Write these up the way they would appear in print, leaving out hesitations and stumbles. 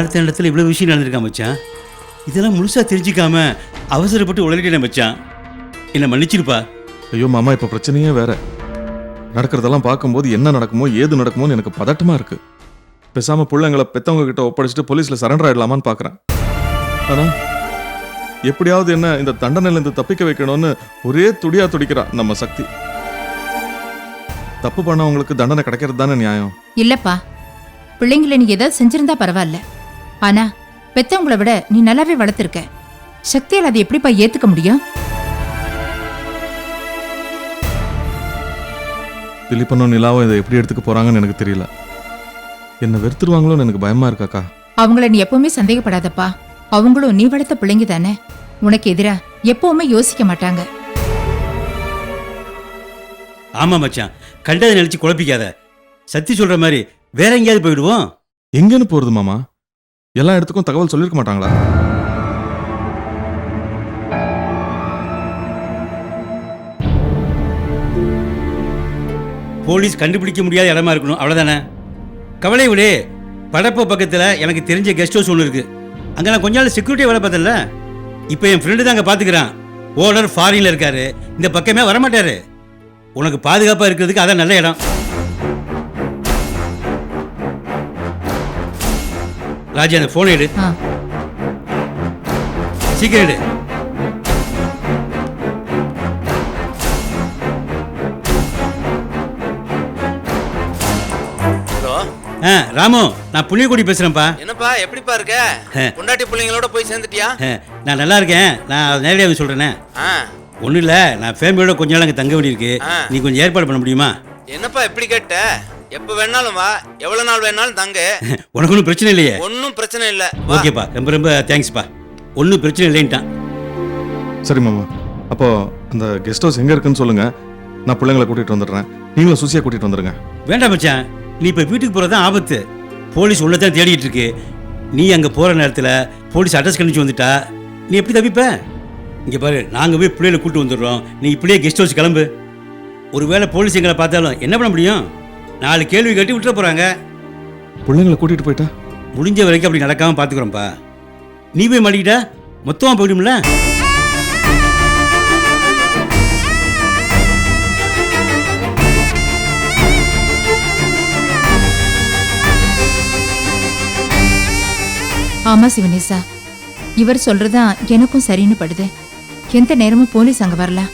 அடுத்த இடத்துல இவ்வளோ விஷயம் நடந்திருக்கான் மச்சான். இதெல்லாம் முழுசாக தெரிஞ்சிக்காம அவசரப்பட்டு உளறிட்டேன் மச்சான். என்னை மன்னிச்சிருப்பா. ஐயோ மாமா, இப்போ பிரச்சனையே வேற. நடக்கிறதெல்லாம் பார்க்கும்போது என்ன நடக்குமோ ஏது நடக்குமோன்னு எனக்கு பதட்டமா இருக்கு. பேசாம பிள்ளைங்களை பெத்தவங்க கிட்ட ஒப்படைச்சிட்டு போலீஸ்ல சரண்டர் ஆயிடலாமான்னு பார்க்குறேன். ஆனா எப்படியாவது என்ன இந்த தண்டனையிலேருந்து தப்பிக்க வைக்கணும்னு ஒரே துடியா துடிக்கிறா நம்ம சக்தி. தப்பு பண்ணவங்களுக்கு தண்டனை கிடைக்கிறது தானே நியாயம். இல்லப்பா, பிள்ளைங்களை நீ ஏதாவது செஞ்சிருந்தா பரவாயில்ல. ஆனா பெத்தவங்களை விட நீ நல்லாவே வளர்த்திருக்க. சக்தியால் அதை எப்படிப்பா ஏத்துக்க முடியும்? திலீப்பனும் நிலாவும் இதை எப்படி எடுத்துக்க போறாங்கன்னு எனக்கு தெரியல. என்ன வெறுத்துருவாங்களோன்னு எனக்கு பயமா இருக்காக்கா. அவங்கள நீ எப்பவுமே சந்தேகப்படாதப்பா. அவங்களும் நீ வளர்த்த பிள்ளைங்க தானே. உனக்கு எதிரா எப்பவுமே யோசிக்க மாட்டாங்க. ஆமா மச்சான், கண்டதை நினைச்சு குழப்பிக்காத. சத்தி சொல்ற மாதிரி வேற எங்கேயாவது போயிடுவோம். எங்கன்னு போறது மாமா? எல்லா இடத்துக்கும் தகவல் சொல்லிருக்க மாட்டாங்களா? போலீஸ் கண்டுபிடிக்க முடியாத இடமா இருக்கணும், அவ்வளவுதானே. கவலை விடு. படப்போ பக்கத்தில் எனக்கு தெரிஞ்ச கெஸ்ட் ஹவுஸ் ஒன்று இருக்கு. அங்கே நான் கொஞ்ச நாள் செக்யூரிட்டி வேலை பார்த்தல. இப்போ என் ஃப்ரெண்டு தான் அங்கே பார்த்துக்கிறான். ஓனர் ஃபாரின்ல இருக்காரு, இந்த பக்கமே வரமாட்டாரு. உனக்கு பாதுகாப்பாக இருக்கிறதுக்கு அதான் நல்ல இடம். ராஜா, அந்த போன் எடு. சீக்கிரம் எடு. ராமு, நான் புளியக்குடி பேசுறேன்ப்பா. என்னப்பா, எப்படிப்பா இருக்க? பொண்டாட்டி பிள்ளைங்களோட போய் சேர்ந்துட்டியா? நான் நல்லா இருக்கேன். நான் நேரடியாக சொல்றேனே. ஒன்றும் இல்லை, நான் ஃபேமிலியோட கொஞ்ச நாள் அங்கே தங்க வேண்டியிருக்கு. நீ கொஞ்சம் ஏற்பாடு பண்ண முடியுமா? என்னப்பா எப்படி கேட்ட? எப்போ வேணாலும் வா, எவ்வளோ நாள் வேணாலும் தங்க. உனக்கு ஒன்றும் பிரச்சனை இல்லையே? ஒன்றும் பிரச்சனை இல்லை. ஓகேப்பா, ரொம்ப ரொம்ப தேங்க்ஸ்ப்பா. ஒன்றும் பிரச்சனை இல்லைன்ட்டான். சரி மாமா, அப்போ அந்த கெஸ்ட் ஹவுஸ் எங்கே இருக்குன்னு சொல்லுங்க. நான் பிள்ளைங்களை கூட்டிகிட்டு வந்துடுறேன். நீங்களும் சுசியா கூட்டிகிட்டு வந்துடுங்க. வேண்டாம் மச்சான், நீ இப்போ வீட்டுக்கு போகிறது தான் ஆபத்து. போலீஸ் உன்னை தான் தேடிட்டு இருக்கு. நீ அங்கே போகிற நேரத்தில் போலீஸ் அட்ரஸ் கணிச்சு வந்துட்டா நீ எப்படி தப்பிப்ப? இங்கே பாரு, நாங்கள் போய் பிள்ளைகளை கூப்பிட்டு வந்துடுறோம். நீ இப்படியே கெஸ்ட் ஹவுஸ் கிளம்பு. ஒருவேளை போலீஸ் எங்களை பார்த்தாலும் என்ன பண்ண முடியும்? 4 கேள்வி கட்டி விட்டுற போகிறாங்க. பிள்ளைங்களை கூட்டிகிட்டு போயிட்டா முடிஞ்ச வரைக்கும் அப்படி நடக்காமல் பார்த்துக்குறோம்ப்பா. நீ போய் மாட்டிக்கிட்டா மொத்தமாக போயிடும்ல. ஆமா சிவனேசா, இவர் சொல்றதான் எனக்கும் சரின்னு படுது. எந்த நேரமும் போலீஸ் அங்க வரலாம்.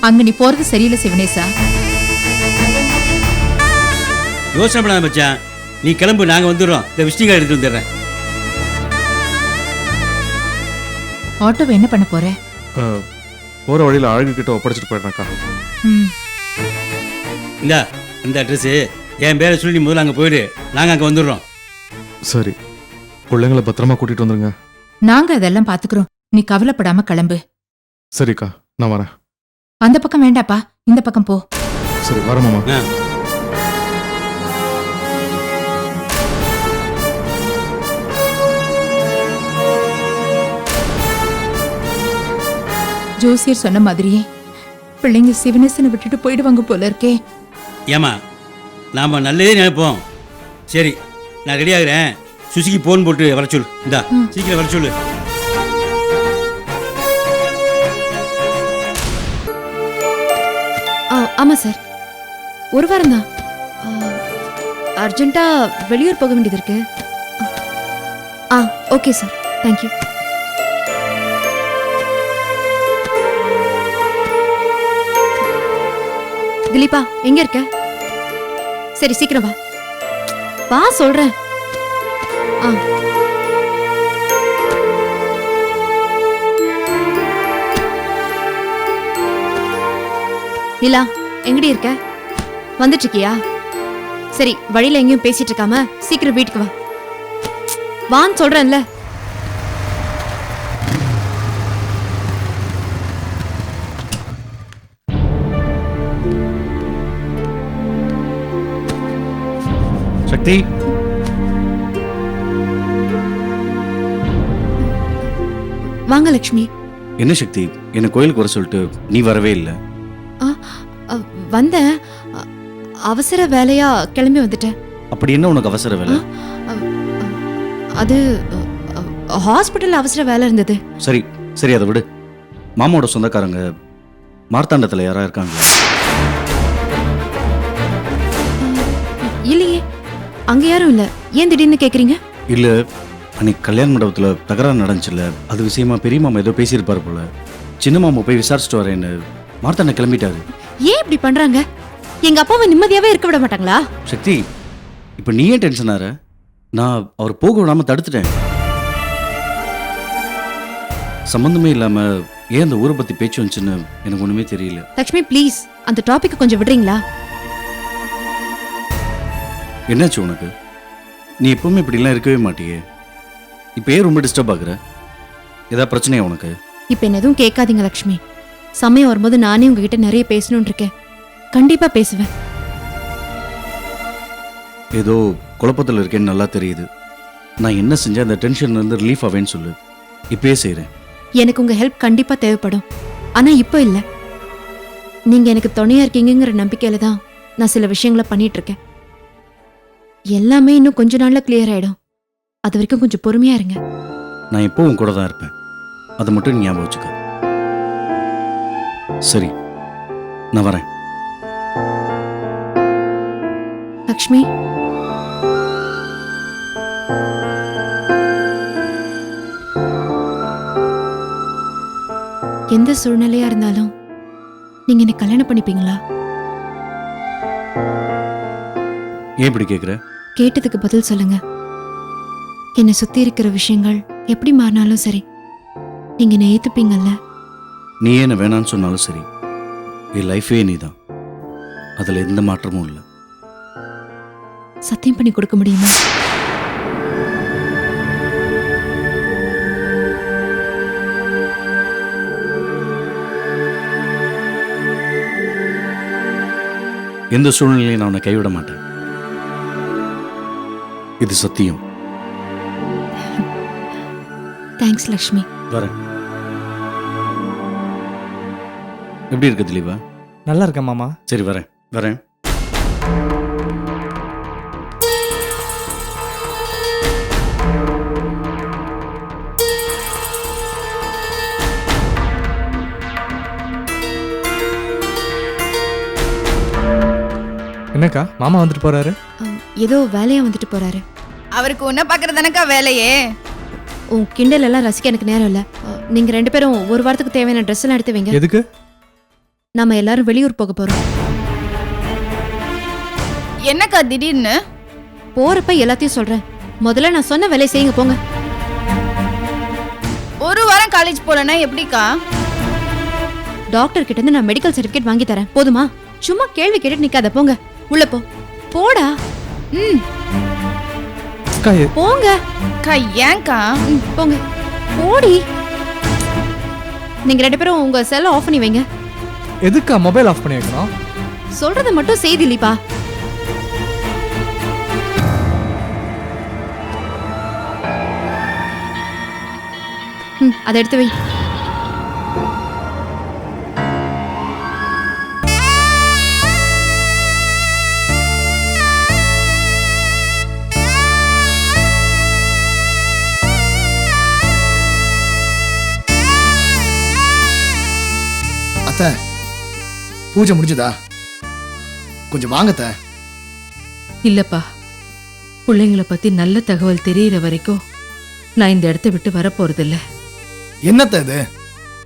அங்க நீ போறது சரியில்லை சிவனேசா. யோசனை பண்ணாத மச்சான், நீ கிளம்பு, நாங்கள் வந்துடுறோம். இந்த விசிட்டிங் கார்டு எடுத்துட்டு வந்துடுறேன். ஆட்டோவை என்ன பண்ண போற? போகிற வழியில் அழகு கிட்ட ஒப்படைச்சிட்டு போயிடுறேன்க்கா. இந்த அட்ரஸ் என் பேரை சொல்லி முதல்ல அங்கே போயிடு. நாங்கள் அங்கே வந்துடுறோம். சரி, பிள்ளைங்களை பத்திரமா கூட்டிட்டு வந்துருங்க. நாங்க அதெல்லாம் பாத்துக்கிறோம். நீ கவலைப்படாம கிளம்பு. சரிக்கா, நான் வரேன். அந்த பக்கம் வேண்டாப்பா, இந்த பக்கம் போ. சரி, வரேன் மாமா. ஜோசியர் சொன்ன மாதிரியே பிள்ளைங்க சிவனேசனை விட்டுட்டு போயிடுவாங்க போல இருக்கே. ஏமா, நாம நல்லதே நினைப்போம். சரி, நான் ரெடி ஆகிறேன். சுசிக்கு போன் போட்டு வர சொல்லு. இந்தா, சீக்கிரம் வர சொல்லு. ஆமா சார், ஒரு வாரம் தான். அர்ஜென்ட்டா வெளியூர் போக வேண்டியது இருக்கு. Okay sir, thank you. திலீபா, எங்க இருக்க? சரி, சீக்கிரம் வா. வா சொல்றேன். நிலா, எங்கடி இருக்க? வந்துட்டு இருக்கியா? சரி, வழியில எங்கேயும் பேசிட்டு இருக்காம சீக்கிரம் வீட்டுக்கு வா. வான்னு சொல்றேன்ல. சக்தி, வாங்க லக்ஷ்மி. என்ன சக்தி, என்ன கோயிலுக்கு வர சொல்லிட்டு நீ வரவே இல்லை? வந்தேன், அவசர வேலையா கிளம்பி வந்துட்டேன். அப்படி என்ன உனக்கு அவசர வேலை? அது ஹாஸ்பிட்டல் அவசர வேலை இருந்தது. சரி சரி, அதை விடு. மாமாவோட சொந்தக்காரங்க மார்த்தாண்டத்தில் யாரா இருக்காங்க? இல்லையே, அங்க யாரும் இல்ல. ஏன் திடீர்னு கேக்குறீங்க? இல்லை, அன்னைக்கு கல்யாண மண்டபத்தில் தகராறு நடந்துச்சுல்ல, அது விஷயமா பெரிய மாமா ஏதோ பேசியிருப்பார் போல. சின்ன மாமா போய் விசாரிச்சுட்டு வரேன்னு மார்த்தாண்ட கிளம்பிட்டாரு. ஏன் இப்படி பண்றாங்க? எங்க அப்பாவை நிம்மதியாவே இருக்க விட மாட்டாங்களா? சக்தி, இப்போ நீ ஏன் டென்ஷன் ஆற? நான் அவர் போக விடாம தடுத்துட்டேன். சம்பந்தமே இல்லாம ஏன் அந்த ஊரை பத்தி பேச்சு வந்துச்சுன்னு எனக்கு ஒண்ணுமே தெரியல. லக்ஷ்மி ப்ளீஸ், அந்த டாபிக் கொஞ்சம் விடுறீங்களா? என்னாச்சு உனக்கு? நீ எப்பவுமே இப்படிலாம் இருக்கவே மாட்டியே. இப்போ ஏன் ரொம்ப டிஸ்டர்ப் ஆகுற? ஏதாவது பிரச்சனையா உனக்கு? இப்ப என்ன எதுவும் கேட்காதீங்க லக்ஷ்மி. சமயம் வரும்போது நானே உங்ககிட்ட நிறைய பேசணும்னு இருக்கேன். கண்டிப்பா பேசுவேன். ஏதோ குழப்பத்தில் இருக்கேன்னு நல்லா தெரியுது. நான் என்ன செஞ்சேன் அந்த டென்ஷன்ல இருந்து ரிலீஃப் ஆவேன்னு சொல்லு. இப்பயே செய்கிறேன். எனக்கு உங்க ஹெல்ப் கண்டிப்பா தேவைப்படும். ஆனா இப்போ இல்ல. நீங்க எனக்கு துணையா இருக்கீங்கிற நம்பிக்கையில தான் நான் சில விஷயங்களை பண்ணிட்டு இருக்கேன். எல்லாமே இன்னும் கொஞ்ச நாள்ல கிளியர் ஆயிடும். அது வரைக்கும் கொஞ்சம் பொறுமையா இருங்க. நான் எப்பவும் கூட தான் இருப்பேன். அதை மட்டும் நீ ஞாபகம் வச்சுக்க. சரி, நான் வரேன். லக்ஷ்மி, எந்த சூழ்நிலையா இருந்தாலும் நீங்க என்ன கல்யாணம் பண்ணிப்பீங்களா? ஏன் இப்படி கேட்குற? கேட்டதுக்கு பதில் சொல்லுங்க. என்னை சுத்தி இருக்கிற விஷயங்கள் எப்படி மாறினாலும் சரி, நீங்க என்னை ஏத்துப்பீங்கல்ல? நீ என்ன வேணான்னு சொன்னாலும் சரி, என் லைஃபே நீ தான். அதில் எந்த மாற்றமும் இல்லை. சத்தியம் பண்ணி கொடுக்க முடியுமா? எந்த சூழ்நிலையும் நான் உன்னை கைவிட மாட்டேன். இது சத்தியம். தேங்க்ஸ் லக்ஷ்மி. வரேன். எப்படி இருக்கு திலீபா? நல்லா இருக்கேன் மாமா. சரி, வரேன் வரேன். என்னக்கா மாமா வந்துட்டு போறாரு? ஏதோ வேலையா வந்துட்டு போறாரு. அவருக்கு உன்ன பாக்குறதானக்கா வேலையே. உன் கிண்டல் எல்லாம் ரசிக்க எனக்கு நேரம் இல்ல. நீங்க ரெண்டு பேரும் ஒரு வாரத்துக்கு தேவையான ட்ரெஸ் எல்லாம் எடுத்து வைங்க. எதுக்கு? நாம எல்லாரும் வெளியூர் போக போறோம். என்னக்கா திடீர்னு? போறப்ப எல்லாத்தையும் சொல்றேன். முதல்ல நான் சொன்ன வேலையை செய்யுங்க, போங்க. ஒரு வாரம் காலேஜ் போலனா எப்படிக்கா? டாக்டர் கிட்ட இருந்து நான் மெடிக்கல் சர்டிபிகேட் வாங்கி தரேன். போதுமா? சும்மா கேள்வி கேட்டு நிக்காத, போங்க. உள்ள போ. போடா. ம், அக்கா, போங்க. அக்கா ஏன்க்கா? போங்க. போடி. நீங்க ரெண்டு பேரும் உங்க செல்ல ஆஃப் பண்ணி வைங்க. எதுக்கா மொபைல் ஆஃப் பண்ணி வைக்கணும்? சொல்றத மட்டும் செய்தி இல்லப்பா. அதை எடுத்து வை. அத்தை, பூஜை முடிஞ்சதா? கொஞ்சம் வாங்கத்த. இல்லப்பா, பிள்ளைங்கள பத்தி நல்ல தகவல் தெரியற வரைக்கும் நான் இந்த இடத்த விட்டு வரப்போறதில்ல. என்னத்த இது?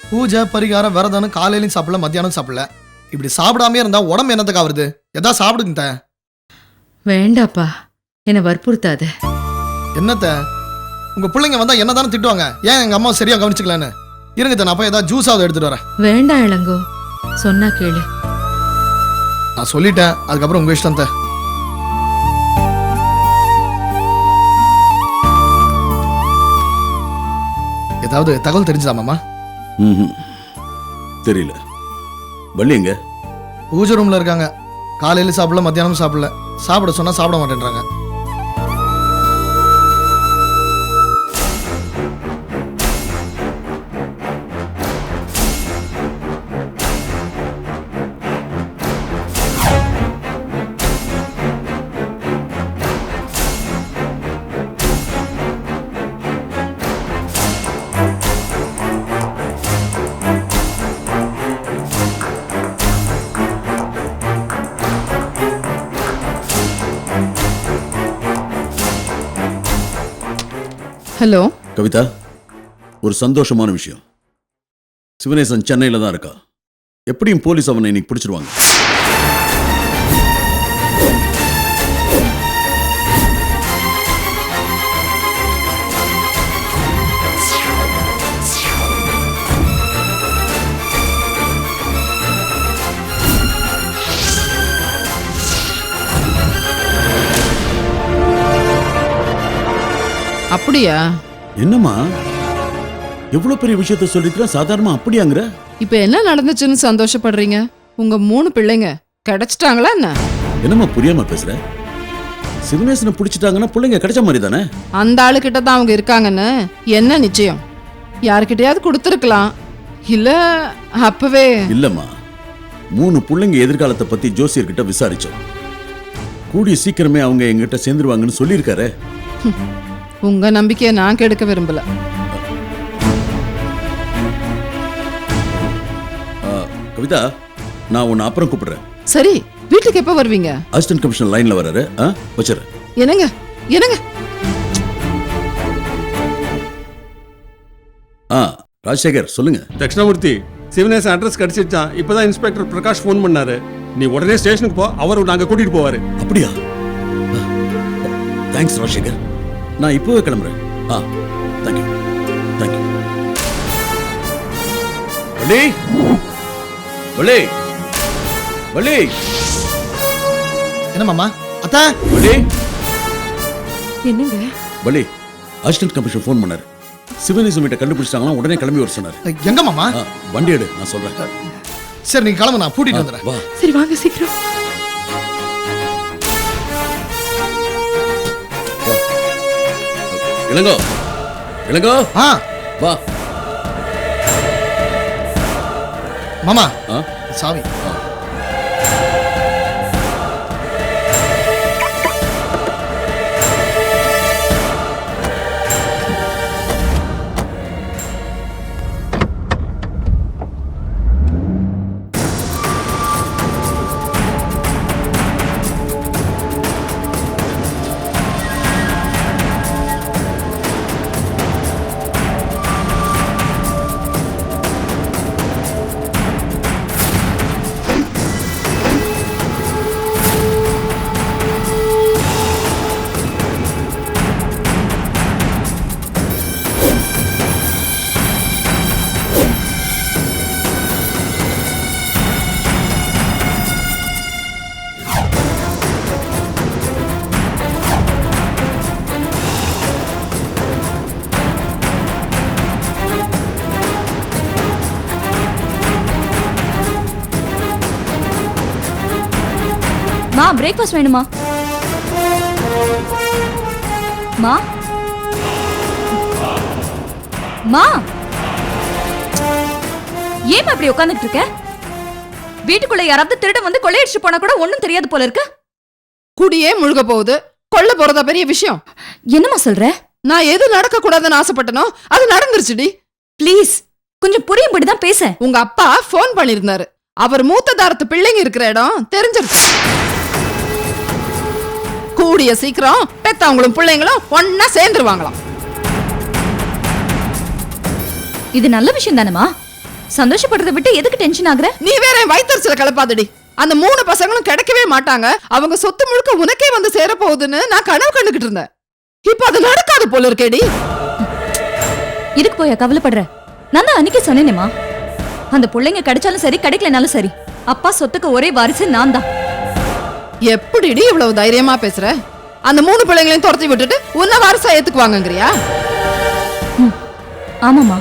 பூஜை பரிகாரம் விரதம்னு காலையிலையும் சாப்பிடல, மத்தியானம் சாப்பிடல. இப்படி சாப்பிடாம இருந்தா உடம்பு என்னத்துக்கு ஆகுறது? எதா சாப்பிடுங்க. வேண்டாப்பா, என்னை வற்புறுத்தாத. என்னத்த, உங்க பிள்ளைங்க வந்தா என்னதானே திட்டுவாங்க. ஏன் எங்க அம்மா சரியா கவனிச்சுக்கலன்னு? இருங்க, நான் போய் ஏதாவது ஜூஸாவது எடுத்துட்டு வரேன். வேண்டாம் இளங்கோ, சொன்னா கேளு. நான் சொல்லிட்டேன், அதுக்கப்புறம் உங்க இஷ்டம். ஏதாவது தகவல் தெரிஞ்சுதா மாமா? தெரியல. வள்ளி எங்க? பூஜை ரூம்ல இருக்காங்க. காலையில சாப்பிடல, மத்தியானம் சாப்பிடல. சாப்பிட சொன்னா சாப்பிட மாட்டேன்றாங்க. ஹலோ. கவிதா, ஒரு சந்தோஷமான விஷயம். சிவனேசன் சென்னையில் தான் இருக்கா. எப்படியும் போலீஸ் அவனை இன்னைக்கு பிடிச்சிருவாங்க. அப்படியா? என்னம்மா எவ்வளவு பெரிய விஷயத்த சொல்லிருக்கிற, சாதாரணமா அப்படியாங்கிற? இப்ப என்ன நடந்துச்சுன்னு சந்தோஷப்படுறீங்க? உங்க 3 பிள்ளைங்க கிடைச்சிட்டாங்களா என்ன? என்னம்மா புரியாம பேசுற? சிவனேசனை பிடிச்சிட்டாங்கன்னா பிள்ளைங்க கிடைச்ச மாதிரி தானே? அந்த ஆளுகிட்ட தான் அவங்க இருக்காங்கன்னு என்ன நிச்சயம்? யாருக்கிட்டயாவது கொடுத்துருக்கலாம். இல்ல அப்பவே. இல்லம்மா, 3 பிள்ளைங்க எதிர்காலத்தை பத்தி ஜோசியர்கிட்ட விசாரிச்சோம். கூடிய சீக்கிரமே அவங்க எங்கிட்ட சேர்ந்துருவாங்கன்னு சொல்லியிருக்காரு. உங்க நம்பிக்கையை நான் கெடுக்க விரும்பல. கவிதா, நான் உன்னை அப்புறம் கூப்பிடுறேன். சரி, வீட்டுக்கு எப்ப வருவீங்க? அசிஸ்டன்ட் கமிஷனர் லைன்ல வராரு. வச்சிரு. என்னங்க என்னங்க? ராஜசேகர் சொல்லுங்க. தட்சிணாமூர்த்தி, சிவனேசன் அட்ரஸ் கிடைச்சிருச்சான். இப்பதான் இன்ஸ்பெக்டர் பிரகாஷ் ஃபோன் பண்ணாரு. நீ உடனே ஸ்டேஷனுக்கு போ, அவர் நாங்க கூட்டிட்டு போவாரு. அப்படியா? தேங்க்ஸ் ராஜசேகர். நான் இப்போவே கிளம்புறேன். Thank you thank you. வள்ளி வள்ளி வள்ளி. என்ன மாமா? அத்தா வள்ளி. என்னங்க? வள்ளி, அசிஸ்டன்ட் கமிஷனர் ஃபோன் பண்ணாரு. சிவனேசன் வீட்டை கண்டுபிடிச்சிட்டாங்களா, உடனே கிளம்பி வர சொன்னாரு. எங்க மாமா? வண்டி எடு, நான் சொல்றேன். சரி நீங்க கிளம்பு, நான் கூட்டிட்டு வந்துடுறேன். வா. சரி வாங்க சீக்கிரம். இளங்கோ இளங்கோ. வா மாமா. சாவி. மா, பிரேக்ஃபாஸ்ட் வேணுமா? மா மா, ஏன் அப்படி உட்கார்ந்துட்டு இருக்க? வீட்டுக்குள்ள யாராவது திருட வந்து கொள்ளையடிச்சு போனா கூட ஒண்ணும் தெரியாது போல இருக்கு. குடியே முழுக போகுது, கொள்ள போறதா பெரிய விஷயம். என்னமா சொல்ற? நான் எது நடக்க கூடாதுன்னு ஆசைப்பட்டனோ அது நடந்துருச்சுடி. ப்ளீஸ் கொஞ்சம் புரியும்படிதான் பேச. உங்க அப்பா போன் பண்ணிருந்தாரு. அவர் மூத்த தாரத்து பிள்ளைங்க இருக்கிற இடம் தெரிஞ்சிருச்சு. கூடிய சீக்கிரம் பெத்தவங்களும் பிள்ளைங்களும் ஒன்னா சேர்ந்துருவாங்களாம். இது நல்ல விஷயம் தானேமா? சந்தோஷப்படுறதை விட்டு எதுக்கு டென்ஷன் ஆகுற? நீ வேற வயிற்றுல கலப்பாதடி. அந்த 3 பசங்களும் கிடைக்கவே மாட்டாங்க. அவங்க சொத்து முழுக்க உனக்கே வந்து சேர போகுதுன்னு நான் கனவு கண்டுகிட்டு இருந்தேன். இப்ப அது நடக்காது போல இருக்கேடி. இதுக்கு போயா கவலைப்படுற? நான் தான் அன்னைக்கு சொன்னேனேமா, அந்த பிள்ளைங்க கிடைச்சாலும் சரி கிடைக்கலனாலும் சரி, அப்பா சொத்துக்கு ஒரே வாரிசு நான் தான். எப்படிடி இவ்வளவு தைரியமா பேசுற? அந்த 3 பிள்ளைங்களையும் துரத்தி விட்டுட்டு உன்ன வாரிசா ஏத்துக்குவாங்கங்கறியா? ஆமாமா,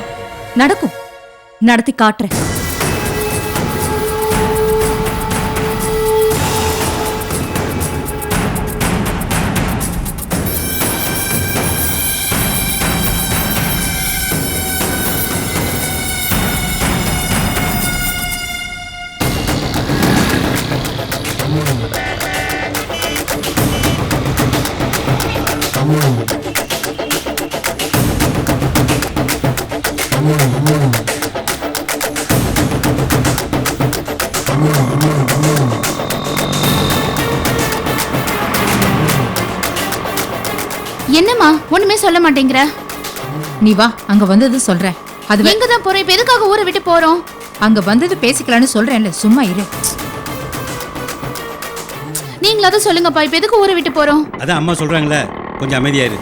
நடக்கும். நடத்தி காட்டுறேன். என்னம்மா ஒண்ணுமே சொல்ல மாட்டேங்கிற? நீ வா, அங்க வந்தது சொல்றேன். அது எங்க தான் போறோம்? இப்ப எதுக்காக ஊரை விட்டு போறோம்? அங்க வந்தது பேசிக்கலாம்னு சொல்றேன்ல, சும்மா இரு. நீங்களாவது சொல்லுங்கப்பா, இப்ப எதுக்கு ஊரை விட்டு போறோம்? அதான் அம்மா சொல்றாங்களே, கொஞ்சம் அமைதியா இரு.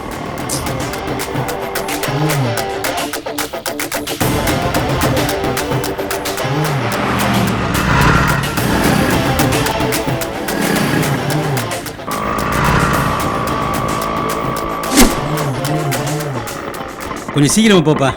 கொஞ்சம் சீக்கிரமா போப்பா.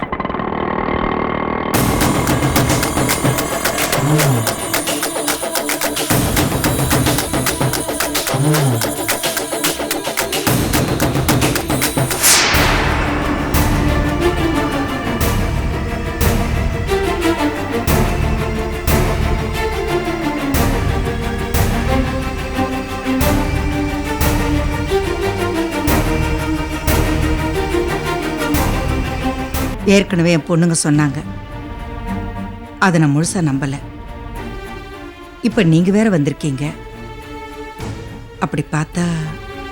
ஏற்கனவே என் பொண்ணுங்க சொன்னாங்க, அதை நான் முழுசா நம்பல. இப்ப நீங்க வேற வந்திருக்கீங்க. அப்படி பார்த்தா